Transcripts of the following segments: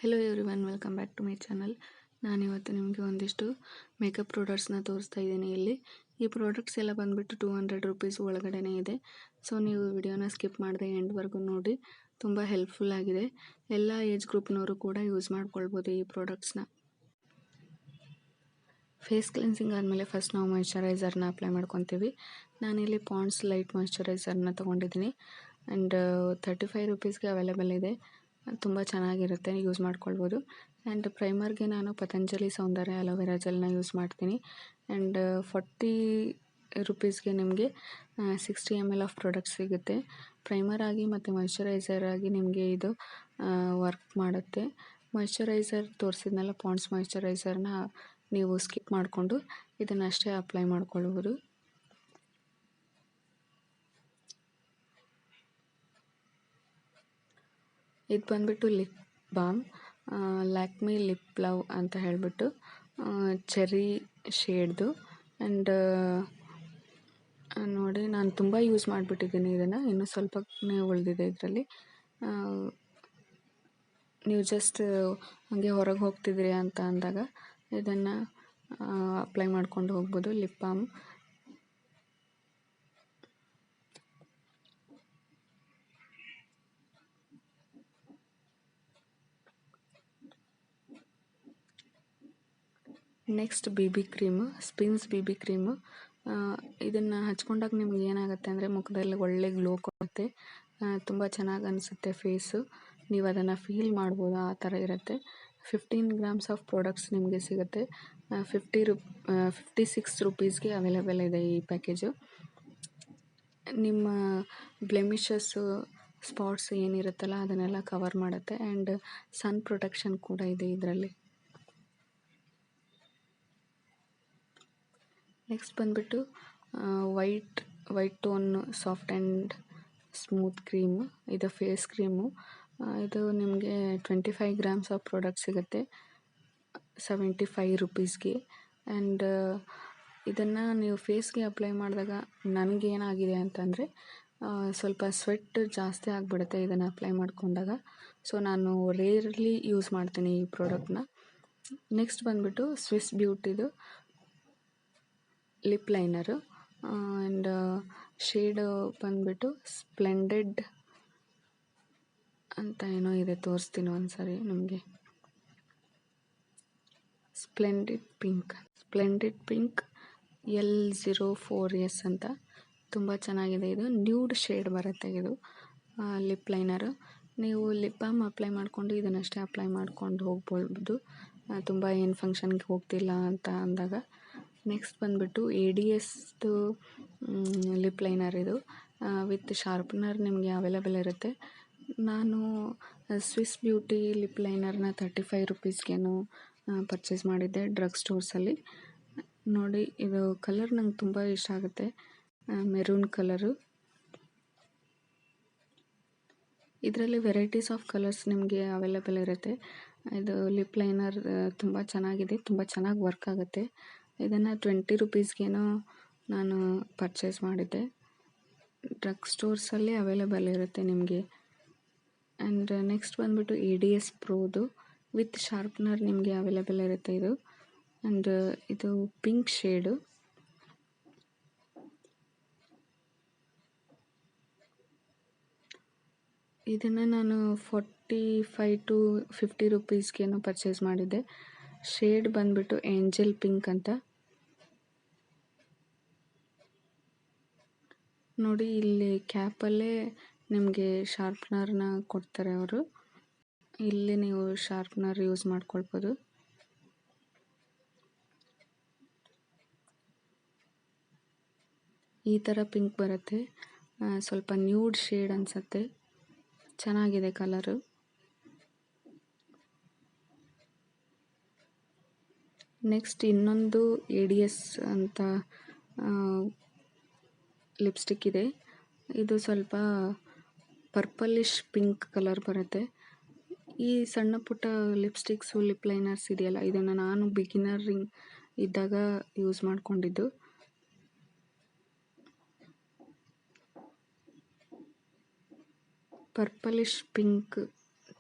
Hello everyone, welcome back to my channel. ನಾನಿವತ್ತು ನಿಮಗೆ ಒಂದಿಷ್ಟು ಮೇಕಪ್ ಪ್ರಾಡಕ್ಟ್ಸ್ನ ತೋರಿಸ್ತಾ ಇದ್ದೀನಿ. ಇಲ್ಲಿ ಈ ಪ್ರಾಡಕ್ಟ್ಸ್ ಎಲ್ಲ ಬಂದುಬಿಟ್ಟು 200 ರುಪೀಸ್ ಒಳಗಡೆ ಇದೆ. ಸೊ ನೀವು ವಿಡಿಯೋನ ಸ್ಕಿಪ್ ಮಾಡದೆ ಎಂಡ್ವರೆಗೂ ನೋಡಿ, ತುಂಬ ಹೆಲ್ಪ್ಫುಲ್ ಆಗಿದೆ. ಎಲ್ಲ ಏಜ್ ಗ್ರೂಪ್ನವರು ಕೂಡ ಯೂಸ್ ಮಾಡ್ಕೊಳ್ಬೋದು ಈ ಪ್ರಾಡಕ್ಟ್ಸ್ನ. ಫೇಸ್ ಕ್ಲೆನ್ಸಿಂಗ್ ಆದಮೇಲೆ ಫಸ್ಟ್ ನಾವು ಮಾಯ್ಶ್ಚರೈಸರ್ನ ಅಪ್ಲೈ ಮಾಡ್ಕೊತೀವಿ. ನಾನಿಲ್ಲಿ ಪಾಂಡ್ಸ್ ಲೈಟ್ ಮಾಯ್ಶ್ಚರೈಸರ್ನ ತೊಗೊಂಡಿದ್ದೀನಿ ಆ್ಯಂಡ್ 35 ರುಪೀಸ್ಗೆ ಅವೈಲೇಬಲ್ ಇದೆ. ತುಂಬ ಚೆನ್ನಾಗಿರುತ್ತೆ, ಯೂಸ್ ಮಾಡ್ಕೊಳ್ಬೋದು. ಆ್ಯಂಡ್ ಪ್ರೈಮರ್ಗೆ ನಾನು ಪತಂಜಲಿ ಸೌಂದರ್ಯ ಅಲೋವೆರಾ ಜೆಲ್ನ ಯೂಸ್ ಮಾಡ್ತೀನಿ. ಆ್ಯಂಡ್ 40 ರುಪೀಸ್ಗೆ ನಿಮಗೆ 60 ml ಆಫ್ ಪ್ರಾಡಕ್ಟ್ ಸಿಗುತ್ತೆ. ಪ್ರೈಮರ್ ಆಗಿ ಮತ್ತು ಮಾಯ್ಶ್ಚರೈಸರ್ ಆಗಿ ನಿಮಗೆ ಇದು ವರ್ಕ್ ಮಾಡುತ್ತೆ. ಮಾಯ್ಶ್ಚರೈಸರ್ ತೋರಿಸಿದ್ನಲ್ಲ, ಪಾಂಡ್ಸ್ ಮಾಯ್ಶ್ಚರೈಸರ್ನ ನೀವು ಸ್ಕಿಪ್ ಮಾಡಿಕೊಂಡು ಇದನ್ನಷ್ಟೇ ಅಪ್ಲೈ ಮಾಡ್ಕೊಳ್ಬೋದು. ಇದು ಬಂದುಬಿಟ್ಟು lip balm, Lakme lip love ಅಂತ ಹೇಳಿಬಿಟ್ಟು ಚೆರ್ರಿ ಶೇಡ್ದು. ಆ್ಯಂಡ್ ನೋಡಿ, ನಾನು ತುಂಬ ಯೂಸ್ ಮಾಡಿಬಿಟ್ಟಿದ್ದೀನಿ ಇದನ್ನು, ಇನ್ನೂ ಸ್ವಲ್ಪನೇ ಉಳಿದಿದೆ ಇದರಲ್ಲಿ. ನೀವು ಜಸ್ಟ್ ಹಾಗೆ ಹೊರಗೆ ಹೋಗ್ತಿದ್ದೀರಿ ಅಂತ ಅಂದಾಗ ಇದನ್ನು ಅಪ್ಲೈ ಮಾಡ್ಕೊಂಡು ಹೋಗ್ಬೋದು. Lip balm next BB cream, Spinz BB cream. ಇದನ್ನು ಹಚ್ಕೊಂಡಾಗ ನಿಮ್ಗೆ ಏನಾಗುತ್ತೆ ಅಂದರೆ ಮುಖದಲ್ಲಿ ಒಳ್ಳೆ ಗ್ಲೋ ಕೊಡುತ್ತೆ, ತುಂಬ ಚೆನ್ನಾಗಿ ಅನಿಸುತ್ತೆ ಫೇಸು. ನೀವು ಅದನ್ನು ಫೀಲ್ ಮಾಡ್ಬೋದು, ಆ ಥರ ಇರುತ್ತೆ. 15 ಗ್ರಾಮ್ಸ್ ಆಫ್ ಪ್ರಾಡಕ್ಟ್ಸ್ ನಿಮಗೆ ಸಿಗುತ್ತೆ. 56 ರುಪೀಸ್ಗೆ ಅವೈಲೇಬಲ್ ಇದೆ ಈ ಪ್ಯಾಕೇಜು. ನಿಮ್ಮ ಬ್ಲೆಮಿಷಸ್ಸು, ಸ್ಪಾಟ್ಸ್ ಏನಿರುತ್ತಲ್ಲ ಅದನ್ನೆಲ್ಲ ಕವರ್ ಮಾಡುತ್ತೆ. ಆ್ಯಂಡ್ ಸನ್ ಪ್ರೊಟೆಕ್ಷನ್ ಕೂಡ ಇದೆ ಇದರಲ್ಲಿ. ನೆಕ್ಸ್ಟ್ ಬಂದುಬಿಟ್ಟು white tone soft and smooth cream. ಇದು ಫೇಸ್ ಕ್ರೀಮು. ಇದು ನಿಮಗೆ 25 ಗ್ರಾಮ್ಸ್ ಆಫ್ ಪ್ರಾಡಕ್ಟ್ ಸಿಗುತ್ತೆ 75 ರುಪೀಸ್ಗೆ. ಆ್ಯಂಡ್ ಇದನ್ನು ನೀವು ಫೇಸ್ಗೆ ಅಪ್ಲೈ ಮಾಡಿದಾಗ ನನಗೇನಾಗಿದೆ ಅಂತಂದರೆ ಸ್ವಲ್ಪ ಸ್ವೆಟ್ ಜಾಸ್ತಿ ಆಗಿಬಿಡುತ್ತೆ ಇದನ್ನು ಅಪ್ಲೈ ಮಾಡ್ಕೊಂಡಾಗ. ಸೊ ನಾನು ರೇರ್ಲಿ ಯೂಸ್ ಮಾಡ್ತೀನಿ ಈ ಪ್ರಾಡಕ್ಟ್ನ. ನೆಕ್ಸ್ಟ್ ಬಂದುಬಿಟ್ಟು ಸ್ವಿಸ್ ಬ್ಯೂಟಿದು ಲಿಪ್ ಲೈನರು. ಆ್ಯಂಡ್ ಶೇಡು ಬಂದುಬಿಟ್ಟು ಸ್ಪ್ಲೆಂಡೆಡ್ ಅಂತ ಏನೋ ಇದೆ, ತೋರಿಸ್ತೀನಿ ಒಂದ್ಸರಿ ನಿಮಗೆ. ಸ್ಪ್ಲೆಂಡೆಡ್ ಪಿಂಕ್ L04S ಅಂತ. ತುಂಬ ಚೆನ್ನಾಗಿದೆ. ಇದು ನ್ಯೂಡ್ ಶೇಡ್ ಬರುತ್ತೆ ಇದು ಲಿಪ್ ಲೈನರು. ನೀವು ಲಿಪ್ ಬಾಮ್ ಅಪ್ಲೈ ಮಾಡಿಕೊಂಡು ಇದನ್ನಷ್ಟೇ ಅಪ್ಲೈ ಮಾಡ್ಕೊಂಡು ಹೋಗ್ಬೋದು, ತುಂಬ ಏನು ಫಂಕ್ಷನ್ಗೆ ಹೋಗ್ತಿಲ್ಲ ಅಂತ ಅಂದಾಗ. ನೆಕ್ಸ್ಟ್ ಬಂದುಬಿಟ್ಟು ADSದು ಲಿಪ್ ಲೈನರ್. ಇದು ವಿತ್ ಶಾರ್ಪ್ನರ್ ನಿಮಗೆ ಅವೈಲೇಬಲ್ ಇರುತ್ತೆ. ನಾನು ಸ್ವಿಸ್ ಬ್ಯೂಟಿ ಲಿಪ್ ಲೈನರ್ನ 35 ರುಪೀಸ್ಗೇನು ಪರ್ಚೇಸ್ ಮಾಡಿದ್ದೆ ಡ್ರಗ್ ಸ್ಟೋರ್ಸಲ್ಲಿ. ನೋಡಿ, ಇದು ಕಲರ್ ನಂಗೆ ತುಂಬ ಇಷ್ಟ ಆಗುತ್ತೆ, ಮೆರೂನ್ ಕಲರು. ಇದರಲ್ಲಿ ವೆರೈಟೀಸ್ ಆಫ್ ಕಲರ್ಸ್ ನಿಮಗೆ ಅವೈಲೇಬಲ್ ಇರುತ್ತೆ. ಇದು ಲಿಪ್ ಲೈನರ್ ತುಂಬ ಚೆನ್ನಾಗಿದೆ, ತುಂಬ ಚೆನ್ನಾಗಿ ವರ್ಕ್ ಆಗುತ್ತೆ. ಇದನ್ನು 20 ರುಪೀಸ್ಗೇನೋ ನಾನು ಪರ್ಚೇಸ್ ಮಾಡಿದ್ದೆ. ಡ್ರಗ್ ಸ್ಟೋರ್ಸಲ್ಲಿ ಅವೈಲೇಬಲ್ ಇರುತ್ತೆ ನಿಮಗೆ. ಆ್ಯಂಡ್ ನೆಕ್ಸ್ಟ್ ಬಂದುಬಿಟ್ಟು ADS ಪ್ರೋದು ವಿತ್ ಶಾರ್ಪ್ನರ್ ನಿಮಗೆ ಅವೈಲೇಬಲ್ ಇರುತ್ತೆ ಇದು. ಆ್ಯಂಡ್ ಇದು ಪಿಂಕ್ ಶೇಡು. ಇದನ್ನು ನಾನು 45 to 50 ರುಪೀಸ್ಗೇನೋ ಪರ್ಚೇಸ್ ಮಾಡಿದ್ದೆ. ಶೇಡ್ ಬಂದುಬಿಟ್ಟು ಏಂಜಲ್ ಪಿಂಕ್ ಅಂತ. ನೋಡಿ, ಇಲ್ಲಿ ಕ್ಯಾಪಲ್ಲೇ ನಿಮಗೆ ಶಾರ್ಪ್ನರ್ನ ಕೊಡ್ತಾರೆ ಅವರು. ಇಲ್ಲಿ ನೀವು ಶಾರ್ಪ್ನರ್ ಯೂಸ್ ಮಾಡ್ಕೊಳ್ಬೋದು. ಈ ಥರ ಪಿಂಕ್ ಬರುತ್ತೆ, ಸ್ವಲ್ಪ ನ್ಯೂಡ್ ಶೇಡ್ ಅನಿಸುತ್ತೆ, ಚೆನ್ನಾಗಿದೆ ಕಲರು. ನೆಕ್ಸ್ಟ್ ಇನ್ನೊಂದು ADS ಅಂತ ಲಿಪ್ಸ್ಟಿಕ್ ಇದೆ. ಇದು ಸ್ವಲ್ಪ ಪರ್ಪಲಿಶ್ ಪಿಂಕ್ ಕಲರ್ ಬರುತ್ತೆ. ಈ ಸಣ್ಣ ಪುಟ್ಟ ಲಿಪ್ಸ್ಟಿಕ್ಸು, ಲಿಪ್ ಲೈನರ್ಸ್ ಇದೆಯಲ್ಲ, ಇದನ್ನು ನಾನು ಬಿಗಿನರ್ ಇದ್ದಾಗ ಯೂಸ್ ಮಾಡ್ಕೊಂಡಿದ್ದು. ಪರ್ಪಲಿಶ್ ಪಿಂಕ್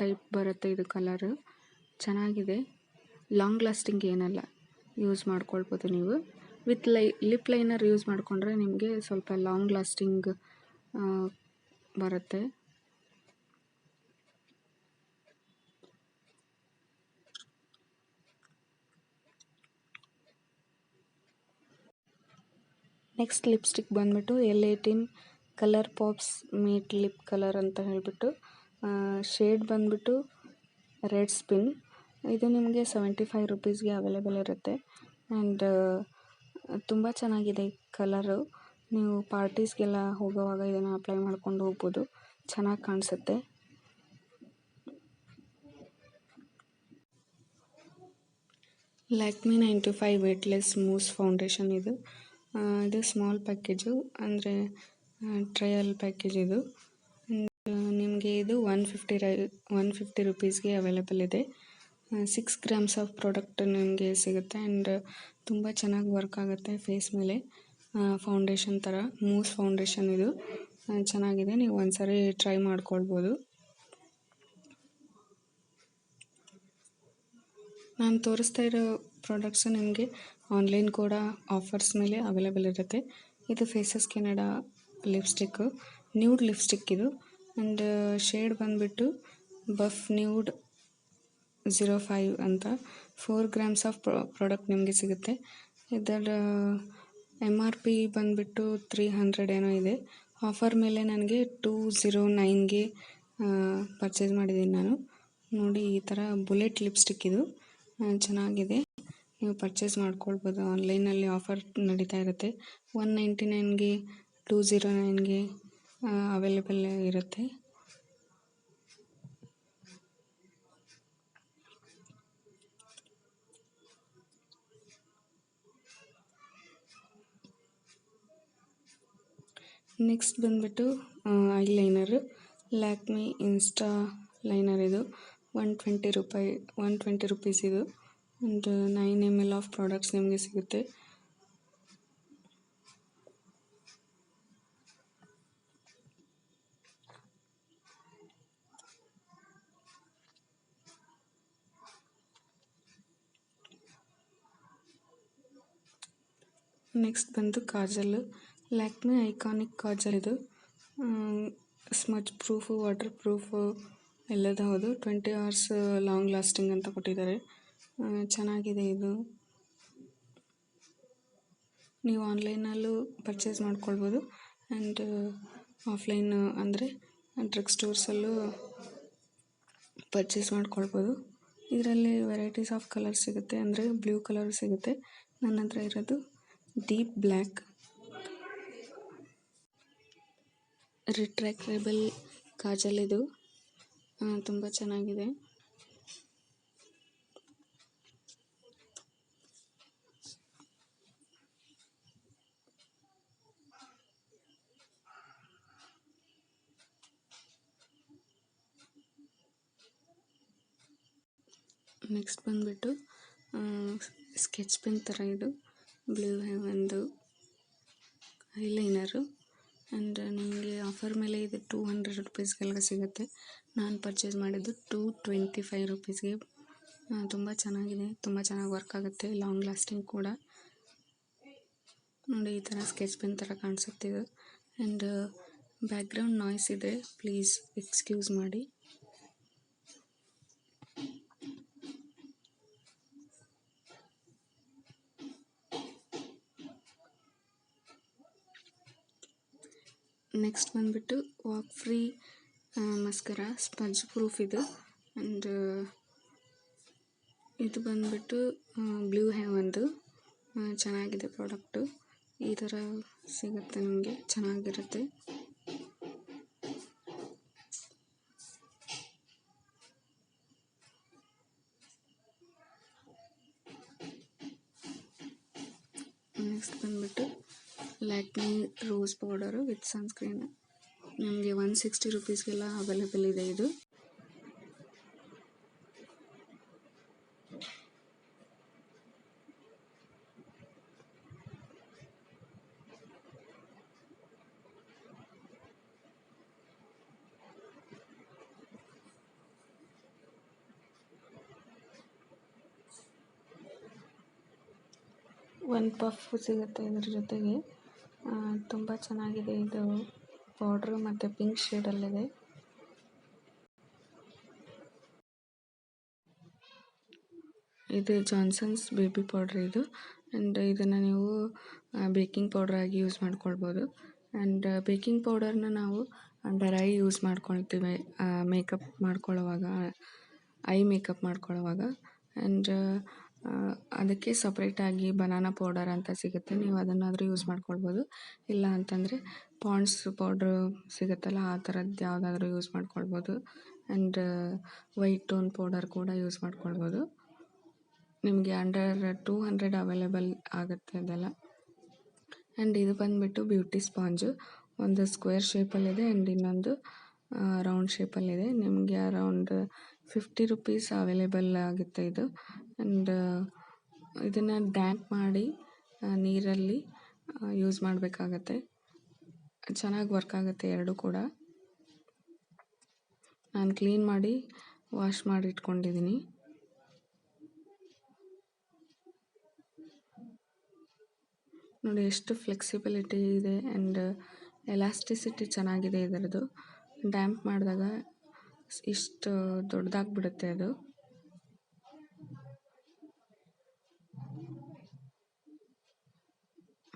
ಟೈಪ್ ಬರುತ್ತೆ ಇದು ಕಲರು. ಚೆನ್ನಾಗಿದೆ. ಲಾಂಗ್ ಲಾಸ್ಟಿಂಗ್ ಏನಲ್ಲ, ಯೂಸ್ ಮಾಡ್ಕೊಳ್ಬೋದು ನೀವು. ವಿತ್ ಲಿಪ್ ಲೈನರ್ ಯೂಸ್ ಮಾಡಿಕೊಂಡ್ರೆ ನಿಮಗೆ ಸ್ವಲ್ಪ ಲಾಂಗ್ ಲಾಸ್ಟಿಂಗ್ ಬರುತ್ತೆ. ನೆಕ್ಸ್ಟ್ ಲಿಪ್ಸ್ಟಿಕ್ ಬಂದ್ಬಿಟ್ಟು L18 colour pops meet lip colour ಅಂತ ಹೇಳಿಬಿಟ್ಟು, ಶೇಡ್ ಬಂದ್ಬಿಟ್ಟು ರೆಡ್ ಸ್ಪಿನ್. ಇದು ನಿಮಗೆ 75 ರುಪೀಸ್ಗೆ ಅವೈಲೇಬಲ್ ಇರುತ್ತೆ. ಆ್ಯಂಡ್ ತುಂಬ ಚೆನ್ನಾಗಿದೆ ಕಲರು. ನೀವು ಪಾರ್ಟೀಸ್ಗೆಲ್ಲ ಹೋಗೋವಾಗ ಇದನ್ನು ಅಪ್ಲೈ ಮಾಡ್ಕೊಂಡು ಹೋಗ್ಬೋದು, ಚೆನ್ನಾಗಿ ಕಾಣಿಸುತ್ತೆ. ಲ್ಯಾಕ್ಮಿ 95 ವೇಟ್ಲೆಸ್ ಮೂಸ್ ಫೌಂಡೇಶನ್ ಇದು ಸ್ಮಾಲ್ ಪ್ಯಾಕೇಜು, ಅಂದರೆ ಟ್ರಯಲ್ ಪ್ಯಾಕೇಜ್ ಇದು. ನಿಮಗೆ ಇದು 150 ರುಪೀಸ್ಗೆ ಅವೈಲೇಬಲ್ ಇದೆ. 6 ಗ್ರಾಮ್ಸ್ ಆಫ್ ಪ್ರಾಡಕ್ಟ್ ನಿಮಗೆ ಸಿಗುತ್ತೆ. ಆ್ಯಂಡ್ ತುಂಬ ಚೆನ್ನಾಗಿ ವರ್ಕ್ ಆಗುತ್ತೆ ಫೇಸ್ ಮೇಲೆ. ಫೌಂಡೇಶನ್ ಥರ ಮೂಸ್ ಫೌಂಡೇಶನ್ ಇದು ಚೆನ್ನಾಗಿದೆ, ನೀವು ಒಂದ್ಸರಿ ಟ್ರೈ ಮಾಡ್ಕೊಳ್ಬೋದು. ನಾನು ತೋರಿಸ್ತಾ ಇರೋ ಪ್ರಾಡಕ್ಟ್ಸು ನಿಮಗೆ ಆನ್ಲೈನ್ ಕೂಡ ಆಫರ್ಸ್ ಮೇಲೆ ಅವೈಲೇಬಲ್ ಇರುತ್ತೆ. ಇದು Faces Canada lipstick, nude lipstick ಇದು. ಆ್ಯಂಡ್ ಶೇಡ್ ಬಂದುಬಿಟ್ಟು ಬಫ್ ನ್ಯೂಡ್ 05 ಅಂತ. 4 ಗ್ರಾಮ್ಸ್ ಆಫ್ ಪ್ರಾಡಕ್ಟ್ ನಿಮಗೆ ಸಿಗುತ್ತೆ. ಇದರ MRP ಬಂದುಬಿಟ್ಟು 300 ಏನೋ ಇದೆ. ಆಫರ್ ಮೇಲೆ ನನಗೆ 209ಗೆ ಪರ್ಚೇಸ್ ಮಾಡಿದ್ದೀನಿ ನಾನು. ನೋಡಿ, ಈ ಥರ ಬುಲೆಟ್ ಲಿಪ್ಸ್ಟಿಕ್ ಇದು ಚೆನ್ನಾಗಿದೆ, ನೀವು ಪರ್ಚೇಸ್ ಮಾಡ್ಕೊಳ್ಬೋದು. ಆನ್ಲೈನಲ್ಲಿ ಆಫರ್ ನಡೀತಾ ಇರುತ್ತೆ. 199ಗೆ 209ಗೆ ಅವೈಲೇಬಲ್ ಇರುತ್ತೆ. ನೆಕ್ಸ್ಟ್ ಬಂದುಬಿಟ್ಟು ಐಲೈನರ್, ಲ್ಯಾಕ್ಮೇ ಇನ್ಸ್ಟಾ ಲೈನರ್. ಇದು 120 ರುಪೀಸ್ ಇದು. ಒಂದು 9 ml ಆಫ್ ಪ್ರಾಡಕ್ಟ್ಸ್ ನಿಮಗೆ ಸಿಗುತ್ತೆ. ನೆಕ್ಸ್ಟ್ ಬಂದು ಕಾಜಲ್, ಲ್ಯಾಕ್ಮೆ ಐಕಾನಿಕ್ ಕಾಜಲ್. ಇದು ಸ್ಮಚ್ ಪ್ರೂಫು, ವಾಟರ್ ಪ್ರೂಫು ಎಲ್ಲದ ಹೌದು. 20 hours ಲಾಂಗ್ ಲಾಸ್ಟಿಂಗ್ ಅಂತ ಕೊಟ್ಟಿದ್ದಾರೆ. ಚೆನ್ನಾಗಿದೆ ಇದು, ನೀವು ಆನ್ಲೈನಲ್ಲೂ ಪರ್ಚೇಸ್ ಮಾಡ್ಕೊಳ್ಬೋದು. ಆ್ಯಂಡ್ ಆಫ್ಲೈನ್ ಅಂದರೆ ಡ್ರಗ್ ಸ್ಟೋರ್ಸಲ್ಲೂ ಪರ್ಚೇಸ್ ಮಾಡ್ಕೊಳ್ಬೋದು. ಇದರಲ್ಲಿ ವೆರೈಟೀಸ್ ಆಫ್ ಕಲರ್ ಸಿಗುತ್ತೆ, ಅಂದರೆ ಬ್ಲೂ ಕಲರ್ ಸಿಗುತ್ತೆ. ನನ್ನ ಹತ್ರ ಇರೋದು ಡೀಪ್ ಬ್ಲ್ಯಾಕ್. ರಿಟ್ರಾಕ್ಟೇಬಲ್ ಕಾಜಲ್ ಇದು ತುಂಬ ಚೆನ್ನಾಗಿದೆ. ನೆಕ್ಸ್ಟ್ ಬಂದುಬಿಟ್ಟು ಸ್ಕೆಚ್ ಪೆನ್ ಥರ ಇದು ಬ್ಲೂ ಹೆವನ್ದು ಐಲೈನರು. ಆ್ಯಂಡ್ ನಿಮಗೆ ಆಫರ್ ಮೇಲೆ ಇದು 200 ರುಪೀಸ್ಗೆಲ್ಲ ಸಿಗುತ್ತೆ. ನಾನು ಪರ್ಚೇಸ್ ಮಾಡಿದ್ದು 225 ರುಪೀಸ್ಗೆ. ತುಂಬ ಚೆನ್ನಾಗಿದೆ, ತುಂಬ ಚೆನ್ನಾಗಿ ವರ್ಕ್ ಆಗುತ್ತೆ, ಲಾಂಗ್ ಲಾಸ್ಟಿಂಗ್ ಕೂಡ. ನೋಡಿ, ಈ ಥರ ಸ್ಕೆಚ್ ಪೆನ್ ಥರ ಕಾಣಿಸುತ್ತೆ ಇದು. ಆ್ಯಂಡ್ ಬ್ಯಾಕ್ಗ್ರೌಂಡ್ ನಾಯ್ಸ್ ಇದೆ, ಪ್ಲೀಸ್ ಎಕ್ಸ್ಕ್ಯೂಸ್ ಮಾಡಿ. ನೆಕ್ಸ್ಟ್ ಬಂದುಬಿಟ್ಟು ವಾಕ್ ಫ್ರೀ ಮಸ್ಕರ, ಸ್ಪಂಜ್ ಪ್ರೂಫ್ ಇದು. ಆ್ಯಂಡ್ ಇದು ಬಂದುಬಿಟ್ಟು ಬ್ಲೂ ಹೆವನ್ದು ಚೆನ್ನಾಗಿದೆ ಪ್ರಾಡಕ್ಟು. ಈ ಥರ ಸಿಗುತ್ತೆ ನಿಮಗೆ, ಚೆನ್ನಾಗಿರುತ್ತೆ. ನೆಕ್ಸ್ಟ್ ಬಂದುಬಿಟ್ಟು Lakme rose powder with sunscreen. ನಮಗೆ 160 ರುಪೀಸ್ಗೆಲ್ಲ ಅವೈಲೇಬಲ್ ಇದೆ ಇದು. ಒಂದು ಪಫ್ ಸಿಗುತ್ತೆ ಇದ್ರ ಜೊತೆಗೆ. ತುಂಬ ಚೆನ್ನಾಗಿದೆ ಇದು ಪೌಡ್ರು ಮತ್ತು ಪಿಂಕ್ ಶೇಡಲ್ಲಿದೆ. ಇದು ಜಾನ್ಸನ್ಸ್ ಬೇಬಿ ಪೌಡ್ರ್ ಇದು. ಆ್ಯಂಡ್ ಇದನ್ನು ನೀವು ಬೇಕಿಂಗ್ ಪೌಡ್ರಾಗಿ ಯೂಸ್ ಮಾಡ್ಕೊಳ್ಬೋದು. ಆ್ಯಂಡ್ ಬೇಕಿಂಗ್ ಪೌಡರ್ನ ನಾವು ಅಂಡರ್ ಐ ಯೂಸ್ ಮಾಡ್ಕೊಳ್ತೀವಿ ಮೇಕಪ್ ಮಾಡ್ಕೊಳ್ಳೋವಾಗ, ಐ ಮೇಕಪ್ ಮಾಡ್ಕೊಳ್ಳೋವಾಗ. ಆ್ಯಂಡ್ ಅದಕ್ಕೆ ಸಪ್ರೇಟಾಗಿ ಬನಾನಾ ಪೌಡರ್ ಅಂತ ಸಿಗುತ್ತೆ, ನೀವು ಅದನ್ನಾದರೂ ಯೂಸ್ ಮಾಡ್ಕೊಳ್ಬೋದು. ಇಲ್ಲ ಅಂತಂದರೆ ಪಾಂಡ್ಸ್ ಪೌಡ್ರು ಸಿಗುತ್ತಲ್ಲ, ಆ ಥರದ್ದು ಯಾವುದಾದ್ರೂ ಯೂಸ್ ಮಾಡ್ಕೊಳ್ಬೋದು. ಆ್ಯಂಡ್ ವೈಟ್ ಟೋನ್ ಪೌಡರ್ ಕೂಡ ಯೂಸ್ ಮಾಡ್ಕೊಳ್ಬೋದು. ನಿಮಗೆ ಅಂಡರ್ 200 ಅವೈಲೇಬಲ್ ಆಗುತ್ತೆ ಇದೆಲ್ಲ. ಆ್ಯಂಡ್ ಇದು ಬಂದುಬಿಟ್ಟು ಬ್ಯೂಟಿ ಸ್ಪಾಂಜು. ಒಂದು ಸ್ಕ್ವೇರ್ ಶೇಪಲ್ಲಿದೆ ಆ್ಯಂಡ್ ಇನ್ನೊಂದು ರೌಂಡ್ ಶೇಪಲ್ಲಿದೆ. ನಿಮಗೆ ಅರೌಂಡ್ 50 ರುಪೀಸ್ ಅವೈಲೇಬಲ್ ಆಗುತ್ತೆ ಇದು. ಆ್ಯಂಡ್ ಇದನ್ನು ಡ್ಯಾಂಪ್ ಮಾಡಿ ನೀರಲ್ಲಿ ಯೂಸ್ ಮಾಡಬೇಕಾಗತ್ತೆ. ಚೆನ್ನಾಗಿ ವರ್ಕ್ ಆಗುತ್ತೆ ಎರಡೂ ಕೂಡ. ನಾನು ಕ್ಲೀನ್ ಮಾಡಿ ವಾಶ್ ಮಾಡಿ ಇಟ್ಕೊಂಡಿದ್ದೀನಿ. ನೋಡಿ ಎಷ್ಟು ಫ್ಲೆಕ್ಸಿಬಿಲಿಟಿ ಇದೆ ಆ್ಯಂಡ್ ಎಲಾಸ್ಟಿಸಿಟಿ ಚೆನ್ನಾಗಿದೆ ಇದರದ್ದು. ಡ್ಯಾಂಪ್ ಮಾಡಿದಾಗ ಇಷ್ಟು ದೊಡ್ಡದಾಗಿಬಿಡುತ್ತೆ ಅದು.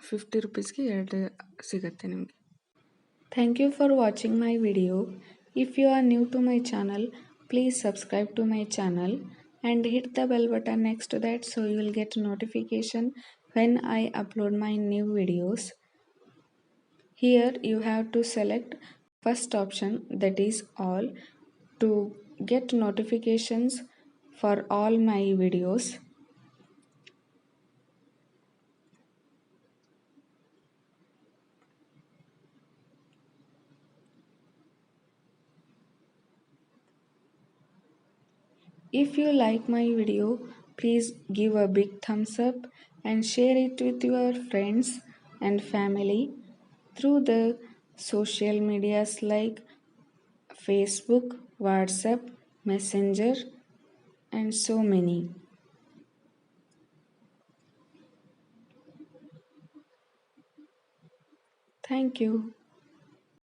₹50ಗೆ 2 ಸಿಗುತ್ತೆ ನಿಮಗೆ. Thank you for watching my video. If you are new to my channel, please subscribe to my channel and hit the bell button next to that so you will get notification when I upload my new videos. Here you have to select first option, that is all, to get notifications for all my videos. If you like my video, please give a big thumbs up and share it with your friends and family through the social medias like Facebook, WhatsApp, Messenger, and so many. Thank you.